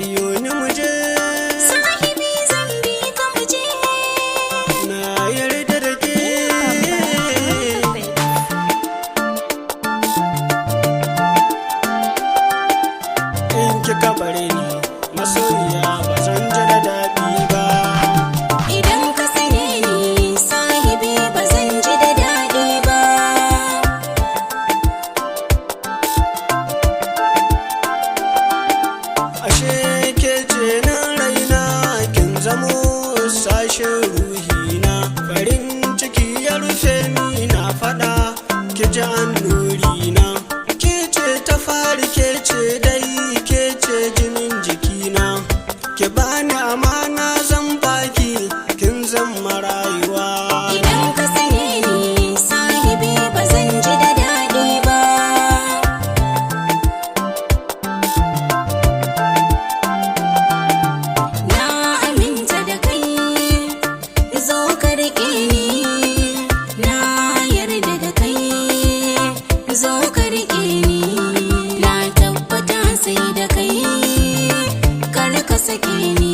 biyo ni muje. Sahibi zan bi ka muje. Na yarda da ke. In kika bare ni masoyiya ba zan ji da daɗi ba. Idan ka sane ni sahibi ba zan ji da daɗi ba. Ashe ke ce nan raina kin zamo sashen ruhina. Farin ciki ya rufe ni na faɗa ki ji annurina. Ke ce ta fari ke ce dai ke ce jinin jikina. Ki bani amana zan baki kin zama rayuwa. Idan ka sane ni sahibi ba zan ji da daɗi ba. Na aminta da kai, zo ka riƙe ni. Na yarda da kai, zo ka riƙe ni. Na tabbata sai da kai, kar ka sake ni.